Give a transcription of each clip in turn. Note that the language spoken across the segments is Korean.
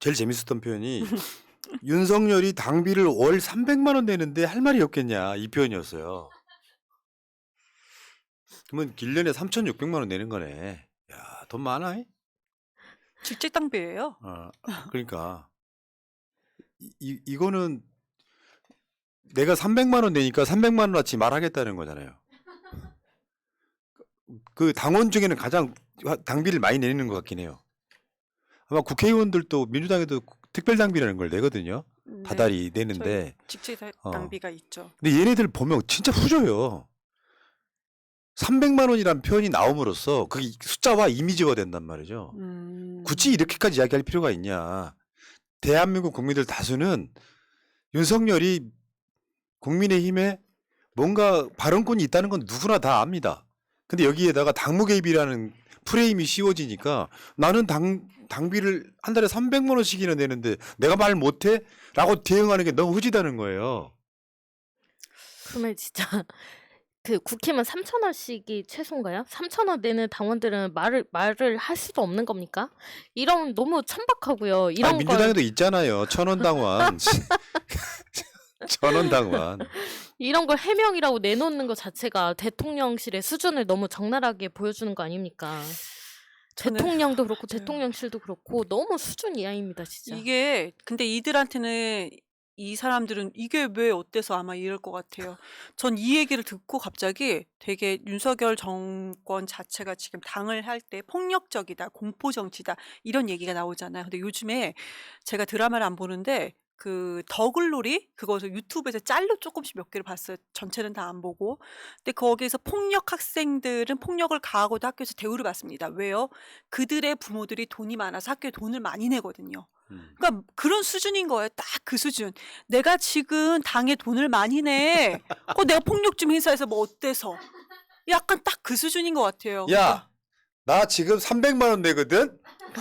제일 재밌었던 표현이 윤석열이 당비를 월 300만 원 내는데 할 말이 없겠냐 이 표현이었어요. 그러면 1년에 3,600만 원 내는 거네. 야, 돈 많아. 직직 당비예요. 그러니까 이거는 내가 300만 원 내니까 300만 원어치 말하겠다는 거잖아요. 그 당원 중에는 가장 당비를 많이 내는 것 같긴 해요. 아마 국회의원들도 민주당에도 특별 당비라는 걸 내거든요. 네, 다달이 내는데. 직직 당비가 있죠. 근데 얘네들 보면 진짜 후져요. 300만 원이란 표현이 나옴으로써 그게 숫자와 이미지화 된단 말이죠. 굳이 이렇게까지 이야기할 필요가 있냐. 대한민국 국민들 다수는 윤석열이 국민의힘에 뭔가 발언권이 있다는 건 누구나 다 압니다. 근데 여기에다가 당무 개입이라는 프레임이 씌워지니까 나는 당비를 한 달에 300만 원씩이나 내는데 내가 말 못해? 라고 대응하는 게 너무 후지다는 거예요. 그러면 진짜 그 국회만 3,000원씩이 최소인가요? 3,000원 내는 당원들은 말을 할 수도 없는 겁니까? 이런 너무 천박하고요. 이런 걸 민주당에도 있잖아요. 1,000원 당원. 1,000원 당원. 이런 걸 해명이라고 내놓는 것 자체가 대통령실의 수준을 너무 적나라하게 보여주는 거 아닙니까? 대통령도 그렇고 대통령실도 그렇고 너무 수준 이하입니다, 진짜. 이게 근데 이들한테는 이 사람들은 이게 왜 어때서 아마 이럴 것 같아요. 전 이 얘기를 듣고 갑자기 되게 윤석열 정권 자체가 지금 당을 할 때 폭력적이다, 공포 정치다 이런 얘기가 나오잖아요. 근데 요즘에 제가 드라마를 안 보는데 그 더글로리 그거서 유튜브에서 짤로 조금씩 몇 개를 봤어요. 전체는 다 안 보고. 근데 거기에서 폭력 학생들은 폭력을 가하고도 학교에서 대우를 받습니다. 왜요? 그들의 부모들이 돈이 많아서 학교에 돈을 많이 내거든요. 그러니까 그런 수준인 거예요. 딱 그 수준. 내가 지금 당에 돈을 많이 내. 내가 폭력 좀 행사해서 뭐 어때서? 약간 딱 그 수준인 것 같아요. 야, 나 지금 300만 원 내거든?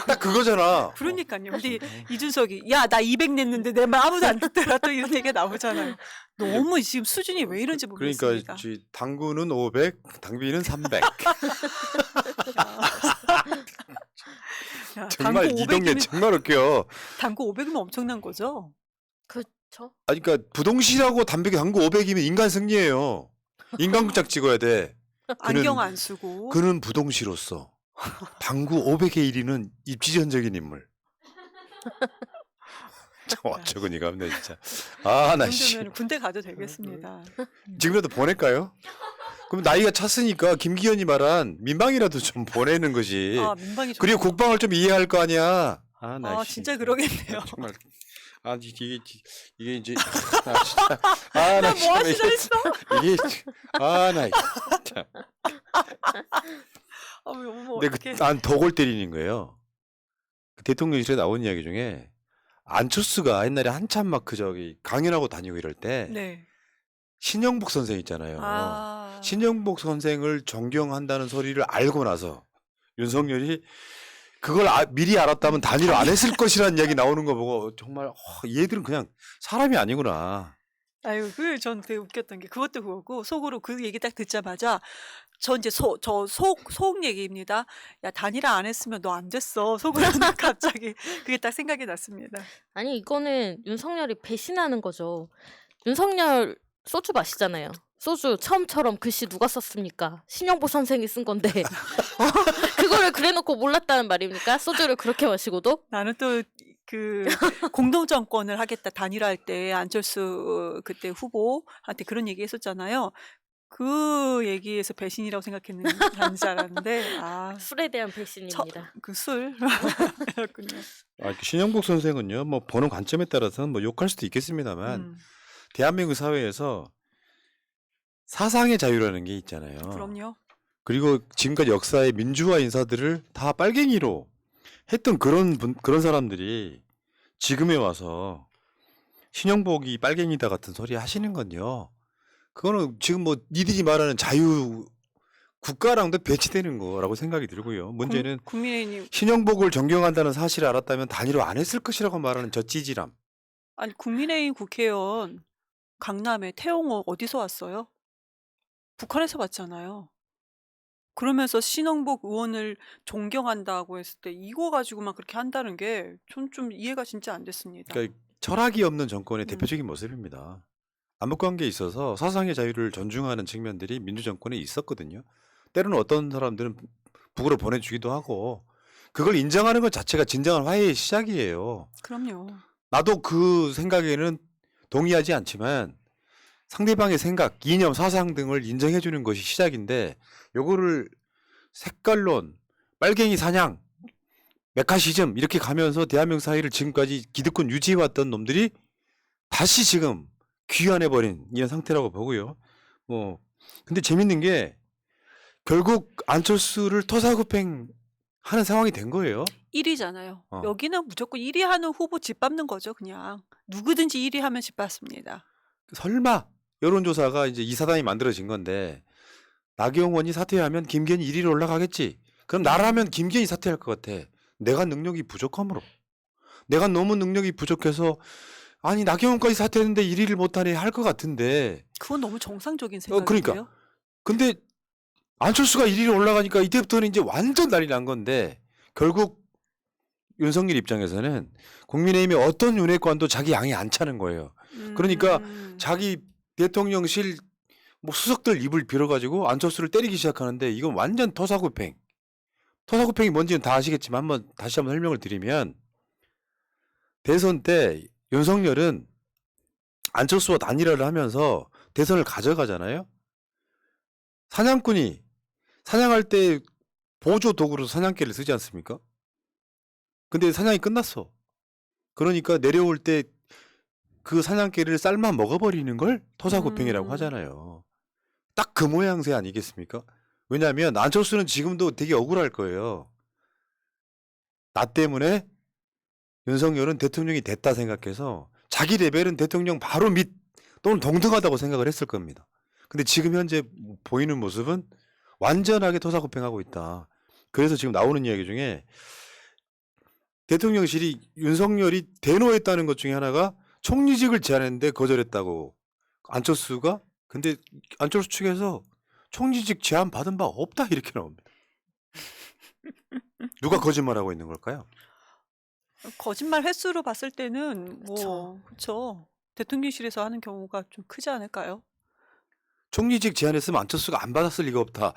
딱 그거잖아. 그러니까요. 근데 이준석이 야, 나 200 냈는데 내 말 아무도 안 듣더라. 또 이런 얘기가 나오잖아요. 너무 지금 수준이 왜 이런지 모르겠습니다. 그러니까 당구는 500, 당비는 300. 야, 정말 당구 이 동네 500이면 정말 웃겨. 당구 500이면 엄청난 거죠? 그렇죠. 아니 그러니까 부동실하고 당구 500이면 인간 승리예요. 인간극장 찍어야 돼. 안경 안 쓰고. 그는 부동시로서 당구 500의 1위는 입지전적인 인물. 어처구니가 없네 진짜. 나 씨. 정도면 군대 가도 되겠습니다. 지금이라도 보낼까요? 그럼 나이가 찼으니까 김기현이 말한 민방이라도 좀 보내는 것이. 민방이 그리고 국방을 좀 이해할 거 아니야. 나 진짜 그러겠네요. 정말. 이게 이제 진짜 나 뭐 하시나 했어? 이게 나 진짜. 근데 난 더 골 때리는 거예요. 대통령실에 나온 이야기 중에 안철수가 옛날에 한참 막 강연하고 다니고 이럴 때 신영복 선생 있잖아요. 신영복 선생을 존경한다는 소리를 알고 나서 윤석열이 그걸 미리 알았다면 단일화 안 했을 것이라는 이야기 나오는 거 보고 정말 얘들은 그냥 사람이 아니구나. 아유, 전 되게 웃겼던 게 그것도 그거고 속으로 그 얘기 딱 듣자마자 저 이제 속 얘기입니다. 야, 단일화 안 했으면 너 안 됐어. 속으로 갑자기 그게 딱 생각이 났습니다. 아니 이거는 윤석열이 배신하는 거죠. 윤석열 소주 마시잖아요. 소주 처음처럼 글씨 누가 썼습니까? 신영보 선생이 쓴 건데 그거를 그래놓고 몰랐다는 말입니까? 소주를 그렇게 마시고도? 나는 또 그 공동정권을 하겠다 단일화할 때 안철수 그때 후보한테 그런 얘기 했었잖아요. 그 얘기에서 배신이라고 생각했는 줄 알았는데 술에 대한 배신입니다. 그 술. 신영복 선생은요, 뭐 보는 관점에 따라서는 뭐 욕할 수도 있겠습니다만 대한민국 사회에서 사상의 자유라는 게 있잖아요. 그럼요. 그리고 지금까지 역사의 민주화 인사들을 다 빨갱이로 했던 그런 사람들이 지금에 와서 신영복이 빨갱이다 같은 소리 하시는 건요. 그거는 지금 뭐 니들이 말하는 자유 국가랑도 배치되는 거라고 생각이 들고요. 문제는 국민의힘 신영복을 존경한다는 사실을 알았다면 단일화 안 했을 것이라고 말하는 저 찌질함. 아니 국민의힘 국회의원 강남에 태용호 어디서 왔어요? 북한에서 왔잖아요. 그러면서 신흥복 의원을 존경한다고 했을 때 이거 가지고만 그렇게 한다는 게 전 좀 이해가 진짜 안 됐습니다. 그러니까 철학이 없는 정권의 음. 대표적인 모습입니다. 남북관계에 있어서 사상의 자유를 존중하는 측면들이 민주정권에 있었거든요. 때로는 어떤 사람들은 북으로 보내주기도 하고 그걸 인정하는 것 자체가 진정한 화해의 시작이에요. 그럼요. 나도 그 생각에는 동의하지 않지만 상대방의 생각, 이념, 사상 등을 인정해 주는 것이 시작인데 요거를 색깔론, 빨갱이 사냥, 메카시즘 이렇게 가면서 대한민국 사회를 지금까지 기득권 유지해왔던 놈들이 다시 지금 귀환해버린 이런 상태라고 보고요. 뭐 근데 재밌는 게 결국 안철수를 토사구팽 하는 상황이 된 거예요. 1위잖아요. 어. 여기는 무조건 1위 하는 후보 짓밟는 거죠, 그냥. 누구든지 1위 하면 짓밟습니다. 설마 여론조사가 이제 이 사단이 만들어진 건데 나경원이 사퇴하면 김기현이 1위로 올라가겠지. 그럼 나라면 김기현이 사퇴할 것 같아. 내가 능력이 부족함으로. 내가 너무 능력이 부족해서 아니 나경원까지 사퇴했는데 1위를 못하네 할 것 같은데. 그건 너무 정상적인 그러니까. 생각이에요. 근데 안철수가 1위로 올라가니까 이때부터는 이제 완전 난리 난 건데 결국 윤석열 입장에서는 국민의힘의 어떤 윤핵관도 자기 양이 안 차는 거예요. 그러니까 자기 대통령실 뭐 수석들 입을 빌어가지고 안철수를 때리기 시작하는데 이건 완전 토사구팽. 토사구팽이 뭔지는 다 아시겠지만 다시 한번 설명을 드리면 대선 때 윤석열은 안철수와 단일화를 하면서 대선을 가져가잖아요. 사냥꾼이 사냥할 때 보조 도구로 사냥개를 쓰지 않습니까? 근데 사냥이 끝났어. 그러니까 내려올 때 그 사냥개를 삶아 먹어버리는 걸 토사구팽이라고 하잖아요. 딱 그 모양새 아니겠습니까? 왜냐하면 안철수는 지금도 되게 억울할 거예요. 나 때문에 윤석열은 대통령이 됐다 생각해서 자기 레벨은 대통령 바로 밑 또는 동등하다고 생각을 했을 겁니다. 근데 지금 현재 보이는 모습은 완전하게 토사구팽하고 있다. 그래서 지금 나오는 이야기 중에 대통령실이 윤석열이 대노했다는 것 중에 하나가 총리직을 제안했는데 거절했다고. 안철수가 근데 안철수 측에서 총리직 제안 받은 바 없다 이렇게 나옵니다. 누가 거짓말하고 있는 걸까요? 거짓말 횟수로 봤을 때는 뭐 그렇죠. 대통령실에서 하는 경우가 좀 크지 않을까요? 총리직 제안했으면 안철수가 안 받았을 리가 없다.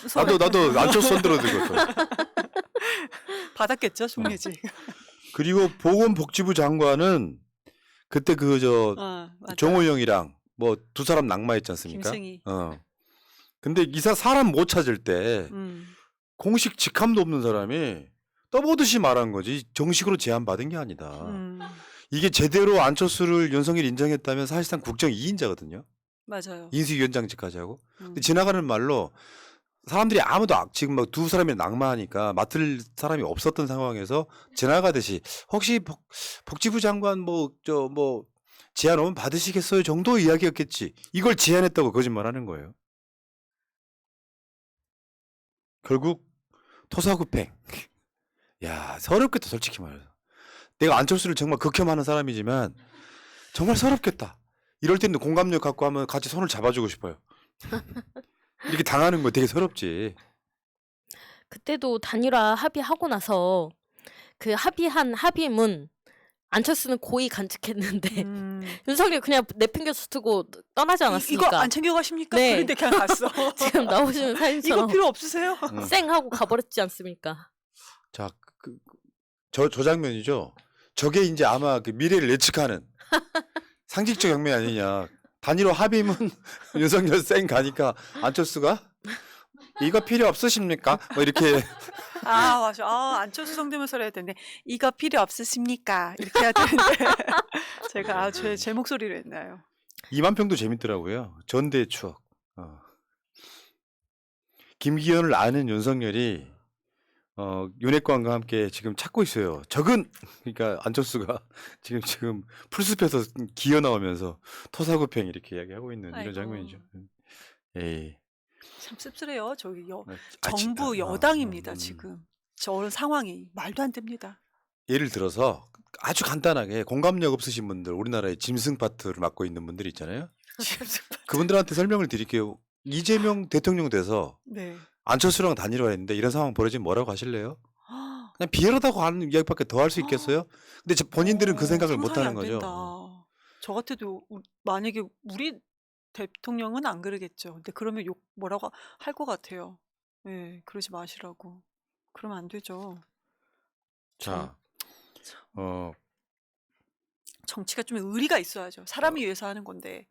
서로 나도 안철수 손 들어들거든. 받았겠죠, 총리직. 그리고 보건복지부 장관은 그때 맞아요. 정호영이랑 뭐 두 사람 낙마했지 않습니까? 김승희. 근데 이사 사람 못 찾을 때 공식 직함도 없는 사람이 떠보듯이 말한 거지 정식으로 제안 받은 게 아니다. 이게 제대로 안철수를 윤석열이 인정했다면 사실상 국정 2인자거든요. 맞아요. 인수위원장직까지 하고. 근데 지나가는 말로 사람들이 아무도 지금 막 두 사람이 낙마하니까 맡을 사람이 없었던 상황에서 지나가듯이 혹시 복지부 장관 뭐 제안 오면 받으시겠어요 정도 이야기였겠지. 이걸 제안했다고 거짓말하는 거예요. 결국 토사구팽. 야 서럽겠다 솔직히 말해서. 내가 안철수를 정말 극혐하는 사람이지만 정말 서럽겠다. 이럴 때는 공감력 갖고 하면 같이 손을 잡아주고 싶어요. 이렇게 당하는 거 되게 서럽지. 그때도 단일화 합의하고 나서 그 합의한 합의문 안철수는 고의 간직했는데 윤석열 그냥 내팽개쳐 두고 떠나지 않았습니까? 이거 안 챙겨가십니까? 네. 그런데 그냥 갔어. 지금 나오시는 이거 사진처럼 필요 없으세요? 쌩 하고 가버렸지 않습니까? 자, 저 장면이죠. 저게 이제 아마 그 미래를 예측하는 상징적 장면 아니냐. 단일화 합의문 윤석열 쌩 가니까 안철수가 이거 필요 없으십니까? 뭐 이렇게 맞아. 안철수 성대모사 해야 되는데 이거 필요 없으십니까? 이렇게 해야 되는데 제가 제 목소리로 했나요? 이만평도 재밌더라고요. 전대의 추억. 김기현을 아는 윤석열이 윤핵관과 함께 지금 찾고 있어요. 그러니까 안철수가 지금 풀숲에서 기어 나오면서 토사구팽 이렇게 이야기하고 있는 이런 아이고. 장면이죠. 에이. 참 씁쓸해요. 저기 아, 정부 진짜. 여당입니다. 지금 저런 상황이 말도 안 됩니다. 예를 들어서 아주 간단하게 공감력 없으신 분들 우리나라의 짐승 파트를 맡고 있는 분들 있잖아요. 그분들한테 설명을 드릴게요. 이재명 대통령 돼서 네. 안철수랑 단일화했는데 이런 상황 벌어지면 뭐라고 하실래요? 그냥 비열하다고 하는 이야기밖에 더 할 수 있겠어요? 근데 본인들은 그 생각을 못 상상이 하는 안 거죠. 된다. 저 같아도 만약에 우리 대통령은 안 그러겠죠. 근데 그러면 욕 뭐라고 할 것 같아요. 예, 그러지 마시라고. 그러면 안 되죠. 자, 어, 정치가 좀 의리가 있어야죠. 사람을 위해서 하는 건데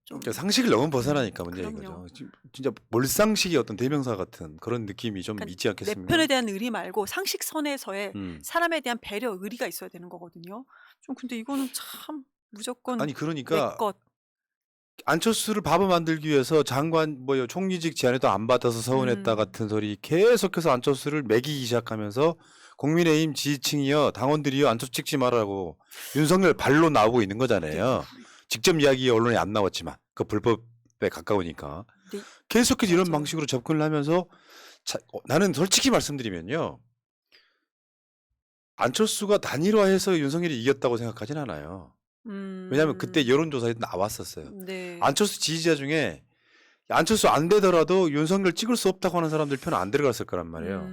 좀 그러니까 상식을 너무 벗어나니까 문제인 그럼요. 거죠. 진짜 몰상식의 어떤 대명사 같은 그런 느낌이 좀 그러니까 있지 내 않겠습니까? 편에 대한 의리 말고 상식선에서의 음. 사람에 대한 배려, 의리가 있어야 되는 거거든요. 좀 근데 이거는 참 무조건 아니 내 그러니까 것. 안철수를 바보 만들기 위해서 장관 총리직 제안에도 안 받아서 서운했다 음. 같은 소리 계속해서 안철수를 매기기 시작하면서 국민의힘 지지층이요 당원들이요 안철수 찍지 말라고 윤석열 발로 나오고 있는 거잖아요. 직접 이야기 언론에 안 나왔지만 그 불법에 가까우니까 네, 계속해서 이런 맞아요. 방식으로 접근을 하면서 나는 솔직히 말씀드리면요 안철수가 단일화해서 윤석열이 이겼다고 생각하진 않아요. 왜냐하면 그때 여론조사에도 나왔었어요. 네. 안철수 지지자 중에 안철수 안 되더라도 윤석열 찍을 수 없다고 하는 사람들 편은 안 들어갔을 거란 말이에요.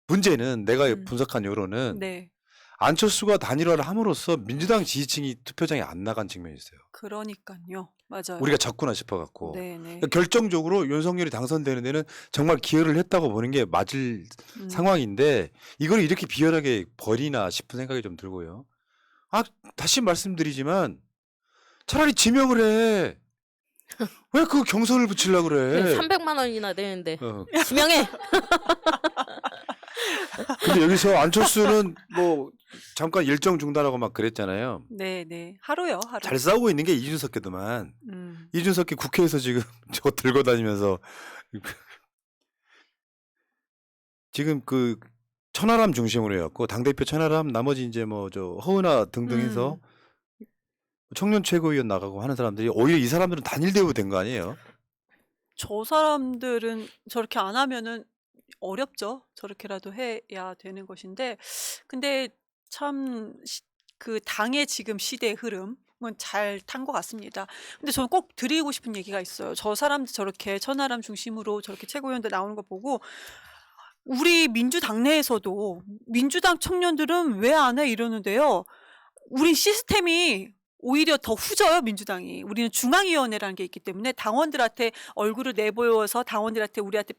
문제는 내가 분석한 여론은 네. 안철수가 단일화를 함으로써 민주당 지지층이 투표장에 안 나간 측면이 있어요. 그러니까요. 맞아요. 우리가 졌구나 싶어갖고. 네네. 그러니까 결정적으로 윤석열이 당선되는 데는 정말 기여를 했다고 보는 게 맞을 상황인데 이걸 이렇게 비열하게 버리나 싶은 생각이 좀 들고요. 다시 말씀드리지만 차라리 지명을 해. 왜 그 경선을 붙이려고 그래? 300만 원이나 되는데 어. 지명해. 근데 여기서 안철수는 뭐 잠깐 일정 중단하고 막 그랬잖아요. 네네. 하루요, 하루. 잘 싸우고 있는 게 이준석께도만. 음. 이준석이 국회에서 지금 저거 들고 다니면서 지금 그 천하람 중심으로 해갖고 당대표 천하람 나머지 이제 뭐 저 허은하 등등 해서 청년 최고위원 나가고 하는 사람들이 오히려 이 사람들은 단일 대우 된 거 아니에요? 저 사람들은 저렇게 안 하면은 어렵죠. 저렇게라도 해야 되는 것인데 근데 참 그 당의 지금 시대의 흐름은 잘 탄 것 같습니다. 근데 저는 꼭 드리고 싶은 얘기가 있어요. 저 사람들 저렇게 천하람 중심으로 저렇게 최고위원들 나오는 거 보고 우리 민주당 내에서도 민주당 청년들은 왜 안 해 이러는데요. 우린 시스템이 오히려 더 후져요, 민주당이. 우리는 중앙위원회라는 게 있기 때문에 당원들한테 얼굴을 내보여서 당원들한테 우리한테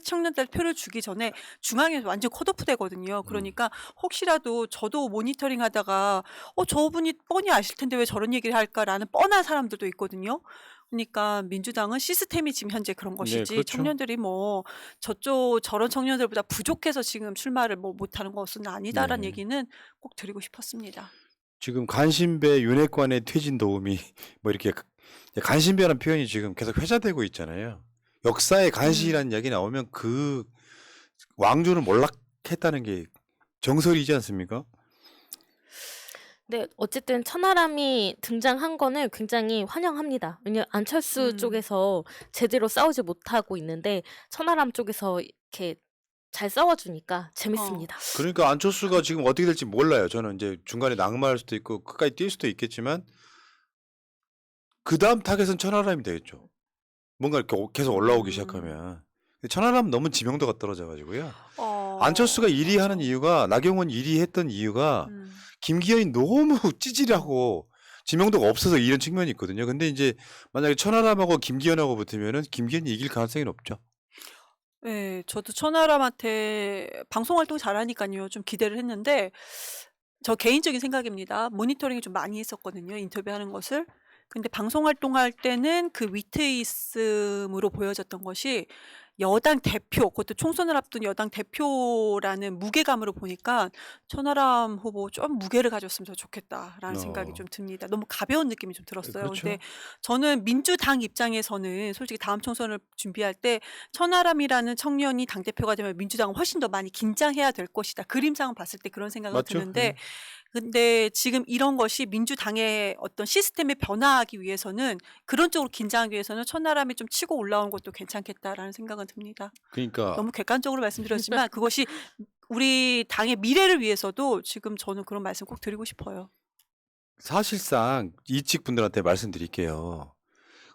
청년들한테 표를 주기 전에 중앙위원회 완전 컷오프 되거든요. 그러니까 혹시라도 저도 모니터링 하다가 저분이 뻔히 아실 텐데 왜 저런 얘기를 할까라는 뻔한 사람들도 있거든요. 그러니까 민주당은 시스템이 지금 현재 그런 것이지 그렇죠. 청년들이 뭐 저런 청년들보다 부족해서 지금 출마를 뭐 못하는 것은 아니다라는 네. 얘기는 꼭 드리고 싶었습니다. 지금 간신배 윤핵관의 퇴진 도움이 뭐 이렇게 간신배라는 표현이 지금 계속 회자되고 있잖아요. 역사에 간신이라는 이야기 나오면 그 왕조는 몰락했다는 게 정설이지 않습니까? 네, 어쨌든 천하람이 등장한 거는 굉장히 환영합니다. 왜냐면 안철수 쪽에서 제대로 싸우지 못하고 있는데 천하람 쪽에서 이렇게 잘 싸워주니까 재밌습니다. 그러니까 안철수가 지금 어떻게 될지 몰라요. 저는 이제 중간에 낙마할 수도 있고 끝까지 뛸 수도 있겠지만 그 다음 타겟은 천하람이 되겠죠. 뭔가 이렇게 계속 올라오기 시작하면. 근데 천하람 너무 지명도가 떨어져가지고요. 안철수가 1위 하는 이유가 나경원 1위 했던 이유가 김기현이 너무 찌질하고 지명도가 없어서 이런 측면이 있거든요. 근데 이제 만약에 천하람하고 김기현하고 붙으면은 김기현이 이길 가능성이 높죠. 네, 저도 천하람한테 방송 활동 잘하니까요. 좀 기대를 했는데 저 개인적인 생각입니다. 모니터링을 좀 많이 했었거든요. 인터뷰하는 것을. 근데 방송 활동할 때는 그 위트있음으로 보여졌던 것이 여당 대표, 그것도 총선을 앞둔 여당 대표라는 무게감으로 보니까 천하람 후보 좀 무게를 가졌으면 더 좋겠다라는 생각이 좀 듭니다. 너무 가벼운 느낌이 좀 들었어요. 그렇죠. 근데 저는 민주당 입장에서는 솔직히 다음 총선을 준비할 때 천하람이라는 청년이 당대표가 되면 민주당은 훨씬 더 많이 긴장해야 될 것이다. 그림상을 봤을 때 그런 생각은 맞죠? 드는데 근데 지금 이런 것이 민주당의 어떤 시스템에 변화하기 위해서는 그런 쪽으로 긴장하기 위해서는 천하람이 좀 치고 올라오는 것도 괜찮겠다라는 생각은 듭니다. 그러니까 너무 객관적으로 말씀드렸지만 그것이 우리 당의 미래를 위해서도 지금 저는 그런 말씀 꼭 드리고 싶어요. 사실상 이직 분들한테 말씀드릴게요.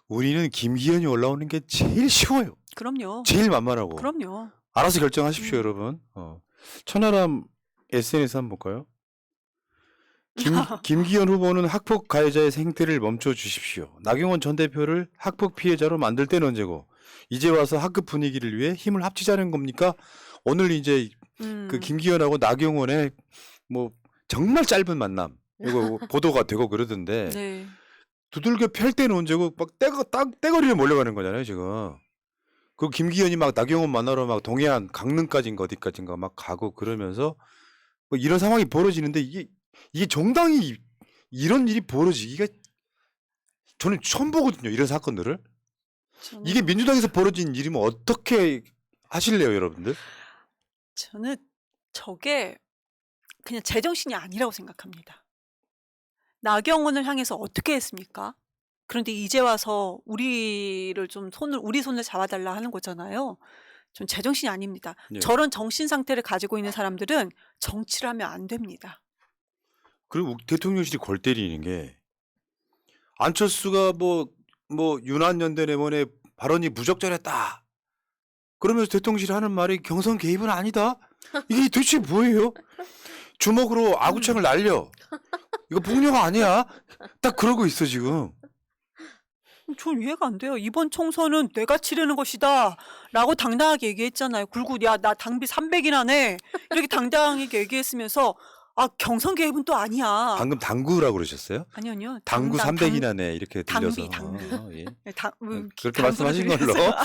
우리는 김기현이 올라오는 게 제일 쉬워요. 그럼요. 제일 만만하고. 그럼요. 알아서 결정하십시오, 음. 여러분. 천하람 SNS 한번 볼까요? 김기현 후보는 학폭 가해자의 행태를 멈춰 주십시오. 나경원 전 대표를 학폭 피해자로 만들 때는 언제고 이제 와서 학급 분위기를 위해 힘을 합치자는 겁니까? 오늘 이제 그 음. 김기현하고 나경원의 뭐 정말 짧은 만남 이거 보도가 되고 그러던데 네. 두들겨 펼 때는 언제고 막 떼거리를 몰려가는 거잖아요 지금. 그 김기현이 막 나경원 만나러 막 동해안 강릉까지인가 어디까지인가 막 가고 그러면서 뭐 이런 상황이 벌어지는데 이게 정당이 이런 일이 벌어지기가 저는 처음 보거든요. 이런 사건들을. 이게 민주당에서 벌어진 일이면 어떻게 하실래요, 여러분들? 저는 저게 그냥 제정신이 아니라고 생각합니다. 나경원을 향해서 어떻게 했습니까? 그런데 이제 와서 우리 손을 잡아달라 하는 거잖아요. 전 제정신이 아닙니다. 예. 저런 정신 상태를 가지고 있는 사람들은 정치를 하면 안 됩니다. 그리고 대통령실이 골 때리는 게 안철수가 뭐 윤한연대 내번에 발언이 부적절했다. 그러면서 대통령실이 하는 말이 경선 개입은 아니다. 이게 도대체 뭐예요? 주먹으로 아구창을 날려. 이거 폭력 아니야? 딱 그러고 있어 지금. 전 이해가 안 돼요. 이번 총선은 내가 치르는 것이다 라고 당당하게 얘기했잖아요. 굴고 야 나 당비 300이나 내 이렇게 당당하게 얘기했으면서 경선 개입은 또 아니야. 방금 당구라고 그러셨어요? 아니요. 당구 300이나 내 이렇게 들려서. 당비. 예. 당구를 그렇게 말씀하신 걸로. 드리면서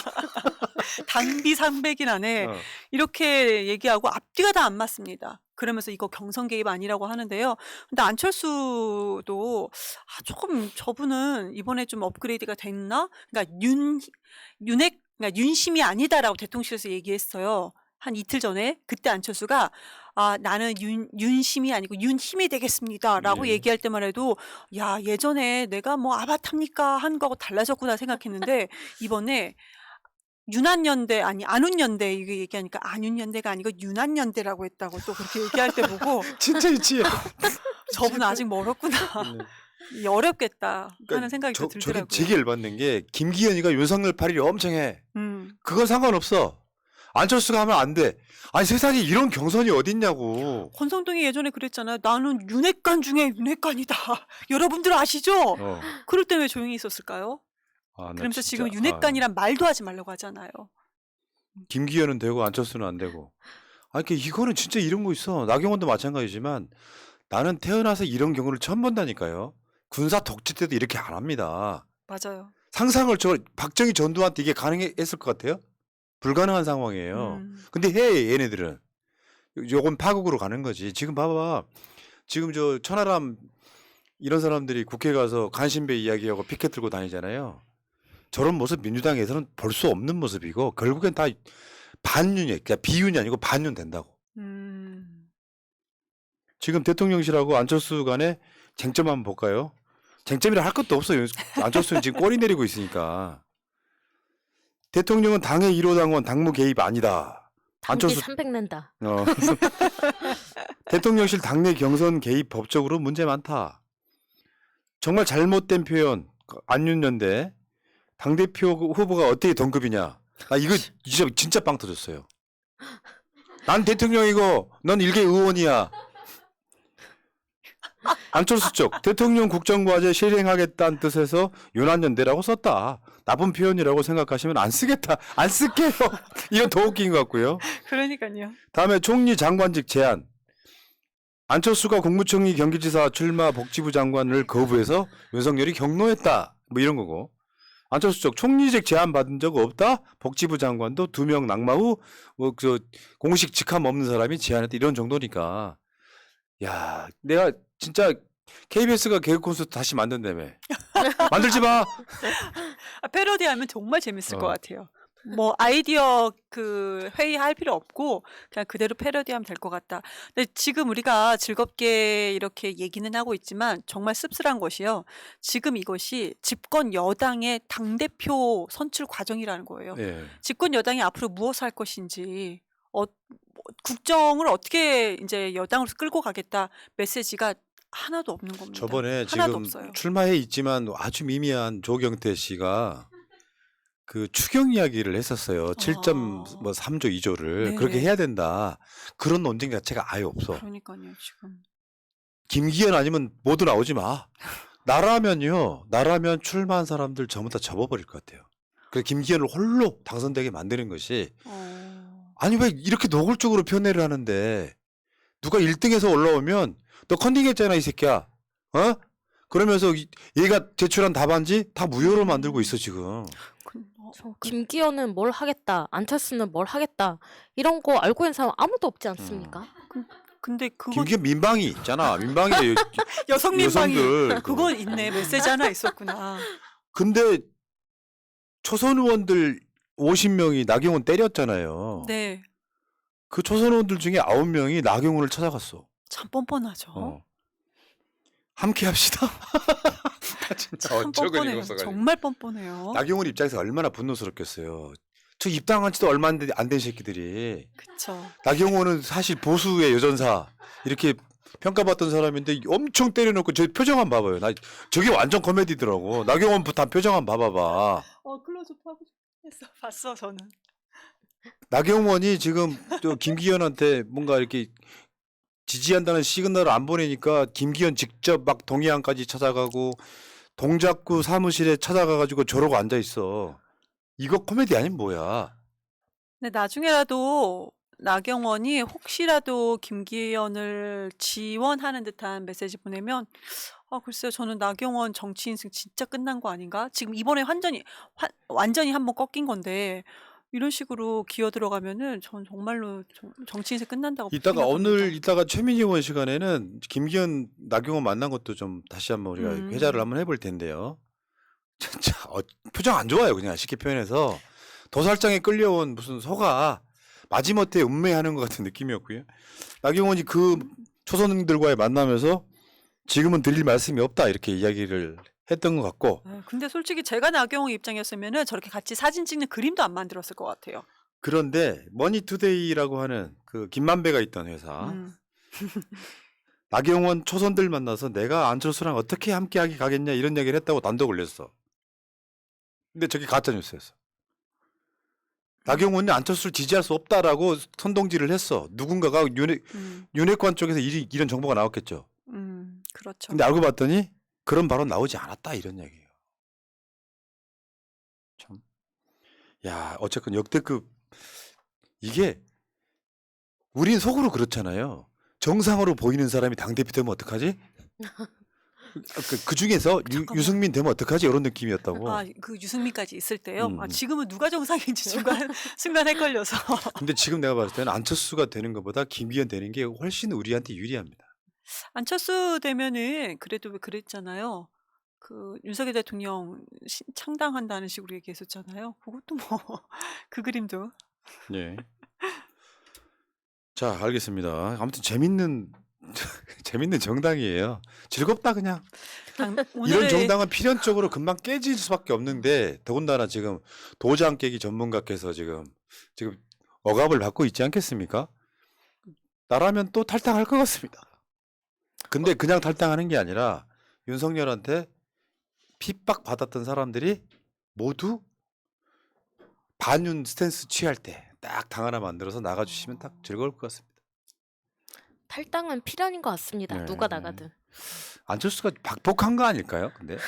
당비 300이나 내 이렇게 얘기하고 앞뒤가 다 안 맞습니다. 그러면서 이거 경선 개입 아니라고 하는데요. 근데 안철수도 조금 저분은 이번에 좀 업그레이드가 됐나? 그러니까 그러니까 윤심이 아니다라고 대통령실에서 얘기했어요. 한 이틀 전에 그때 안철수가 나는 윤심이 아니고 윤힘이 되겠습니다라고 예. 얘기할 때만 해도 야 예전에 내가 뭐 아바타입니까 한 거하고 달라졌구나 생각했는데 이번에 윤한연대 아니 안훈연대 이거 얘기하니까 안윤연대가 아니고 윤한연대라고 했다고 또 그렇게 얘기할 때 보고 진짜 유치해. 저분 아직 멀었구나. 이 어렵겠다 하는 생각이 또 저게 들더라고요. 되게 열받는 게 김기현이가 윤석열 발의를 엄청 해. 그건 상관없어. 안철수가 하면 안 돼. 아니 세상에 이런 경선이 어딨냐고. 권성동이 예전에 그랬잖아요. 나는 윤핵관 중에 윤핵관이다. 여러분들 아시죠? 그럴 때 왜 조용히 있었을까요? 나 그러면서 진짜, 지금 윤핵관이란 말도 하지 말라고 하잖아요. 김기현은 되고 안철수는 안 되고. 이거는 진짜 이런 거 있어. 나경원도 마찬가지지만 나는 태어나서 이런 경우를 처음 본다니까요. 군사 독재 때도 이렇게 안 합니다. 맞아요. 상상을 박정희 전두환한테 이게 가능했을 것 같아요? 불가능한 상황이에요. 근데 해 얘네들은. 요건 파국으로 가는 거지. 지금 봐봐. 지금 저 천하람 이런 사람들이 국회 가서 간신배 이야기하고 피켓 들고 다니잖아요. 저런 모습 민주당에서는 볼 수 없는 모습이고 결국엔 다 반윤이에요. 그러니까 비윤이 아니고 반윤 된다고. 지금 대통령실하고 안철수 간에 쟁점 한번 볼까요? 쟁점이라 할 것도 없어요. 안철수는 지금 꼬리 내리고 있으니까. 대통령은 당의 1호 당원 당무 개입 아니다. 당비 300 낸다. 대통령실 당내 경선 개입 법적으로 문제 많다. 정말 잘못된 표현. 안윤연대 당대표 후보가 어떻게 동급이냐. 이거 진짜 빵 터졌어요. 난 대통령이고 넌 일개 의원이야. 안철수 쪽 대통령 국정과제 실행하겠다는 뜻에서 윤한연대라고 썼다. 나쁜 표현이라고 생각하시면 안 쓰겠다. 안 쓸게요. 이건 더 웃긴 것 같고요. 그러니까요. 다음에 총리 장관직 제안. 안철수가 국무총리 경기지사 출마 복지부 장관을 거부해서 윤석열이 경로했다. 뭐 이런 거고. 안철수 쪽 총리직 제안 받은 적 없다. 복지부 장관도 2명 낙마 후 공식 직함 없는 사람이 제안했다. 이런 정도니까. 야, 내가 진짜 KBS가 개그 콘서트 다시 만든다며. 만들지 마. 패러디하면 정말 재밌을 것 같아요. 뭐 아이디어 회의할 필요 없고 그냥 그대로 패러디하면 될 것 같다. 근데 지금 우리가 즐겁게 이렇게 얘기는 하고 있지만 정말 씁쓸한 것이요. 지금 이것이 집권 여당의 당대표 선출 과정이라는 거예요. 예. 집권 여당이 앞으로 무엇을 할 것인지 국정을 어떻게 이제 여당으로서 끌고 가겠다 메시지가 하나도 없는 겁니다. 저번에 하나도 지금 없어요. 출마해 있지만 아주 미미한 조경태 씨가 그 추경 이야기를 했었어요. 7.3조 2조를 네네. 그렇게 해야 된다. 그런 논쟁 자체가 아예 없어. 그러니까요, 지금. 김기현 아니면 모두 나오지 마. 나라면 출마한 사람들 전부 다 접어버릴 것 같아요. 그래서 김기현을 홀로 당선되게 만드는 것이 아니 왜 이렇게 노골적으로 편애를 하는데 누가 1등에서 올라오면 너 컨닝했잖아 이 새끼야. 어? 그러면서 얘가 제출한 답안지 다 무효로 만들고 있어 지금. 김기현은 뭘 하겠다, 안철수는 뭘 하겠다 이런 거 알고 있는 사람 아무도 없지 않습니까? 근데 그거 김기현 민방위 있잖아. 민방위 여성 민방위 여성들. 그건 있네. 메시지 하나 있었구나. 근데 초선 의원들 50명이 나경원 때렸잖아요. 네, 그 초선 의원들 중에 9명이 나경원을 찾아갔어. 참 뻔뻔하죠. 함께 합시다. 진짜 참 어처구니 뻔뻔해요. 없어가지고. 정말 뻔뻔해요. 나경원 입장에서 얼마나 분노스럽겠어요. 저 입당한 지도 얼마 안 된 새끼들이. 그쵸. 나경원은 사실 보수의 여전사 이렇게 평가받던 사람인데 엄청 때려놓고 저 표정 한번 봐봐요. 저게 완전 코미디더라고. 나경원부터 표정 한번 봐봐봐. 클로즈업 하고 싶었어. 봤어 저는. 나경원이 지금 또 김기현한테 뭔가 이렇게 지지한다는 시그널을 안 보내니까 김기현 직접 막 동해안까지 찾아가고 동작구 사무실에 찾아가가지고 저러고 앉아 있어. 이거 코미디 아니면 뭐야? 근데 나중에라도 나경원이 혹시라도 김기현을 지원하는 듯한 메시지 보내면 글쎄요. 저는 나경원 정치 인생 진짜 끝난 거 아닌가? 지금 이번에 완전히 한번 꺾인 건데 이런 식으로 기어 들어가면은 전 정말로 정치 인생 끝난다고 생각합니다. 이따가 최민희 의원 시간에는 김기현 나경원 만난 것도 좀 다시 한번 우리가 회자를 한번 해볼 텐데요. 진짜 표정 안 좋아요. 그냥 쉽게 표현해서 도살장에 끌려온 무슨 소가 마지못해 음매하는 것 같은 느낌이었고요. 나경원이 그 초선들과의 만나면서 지금은 드릴 말씀이 없다 이렇게 이야기를 했던 것 같고. 근데 솔직히 제가 나경원 입장이었으면은 저렇게 같이 사진 찍는 그림도 안 만들었을 것 같아요. 그런데 머니투데이라고 하는 그 김만배가 있던 회사 나경원 초선들 만나서 내가 안철수랑 어떻게 함께하기 가겠냐 이런 얘기를 했다고 단독을 냈어. 근데 저게 가짜뉴스였어. 나경원이 안철수를 지지할 수 없다라고 선동질을 했어. 누군가가 윤핵관 쪽에서 이런 정보가 나왔겠죠. 그렇죠. 근데 알고 봤더니 그런 발언 나오지 않았다 이런 얘기예요. 참. 야, 어쨌건 역대급. 이게 우린 속으로 그렇잖아요. 정상으로 보이는 사람이 당대표 되면 어떡하지? 그 중에서 유승민 되면 어떡하지? 이런 느낌이었다고. 그 유승민까지 있을 때요. 음. 지금은 누가 정상인지 순간 헷갈려서. 근데 지금 내가 봤을 때는 안철수가 되는 것보다 김기현 되는 게 훨씬 우리한테 유리합니다. 안철수 되면은 그래도 왜 그랬잖아요. 그 윤석열 대통령 창당한다는 식으로 얘기했었잖아요. 그것도 뭐 그 그림도. 네. 자, 알겠습니다. 아무튼 재밌는 정당이에요. 즐겁다 그냥. 이런 정당은 필연적으로 금방 깨질 수밖에 없는데 더군다나 지금 도장 깨기 전문가께서 지금 억압을 받고 있지 않겠습니까? 나라면 또 탈당할 것 같습니다. 근데 그냥 탈당하는 게 아니라 윤석열한테 핍박받았던 사람들이 모두 반윤 스탠스 취할 때 딱 당 하나 만들어서 나가주시면 딱 즐거울 것 같습니다. 탈당은 필연인 것 같습니다. 네. 누가 나가든. 안철수가 박복한 거 아닐까요? 근데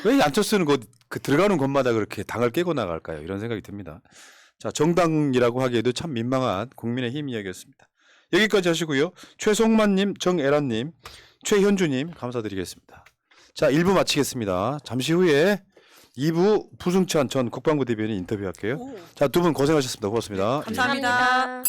왜 안철수는 그 들어가는 곳마다 그렇게 당을 깨고 나갈까요? 이런 생각이 듭니다. 자, 정당이라고 하기에도 참 민망한 국민의힘 이야기였습니다. 여기까지 하시고요. 최송만님, 정애란님, 최현주님 감사드리겠습니다. 자, 1부 마치겠습니다. 잠시 후에 2부 부승찬 전 국방부 대변인 인터뷰할게요. 자, 두 분 고생하셨습니다. 고맙습니다. 감사합니다.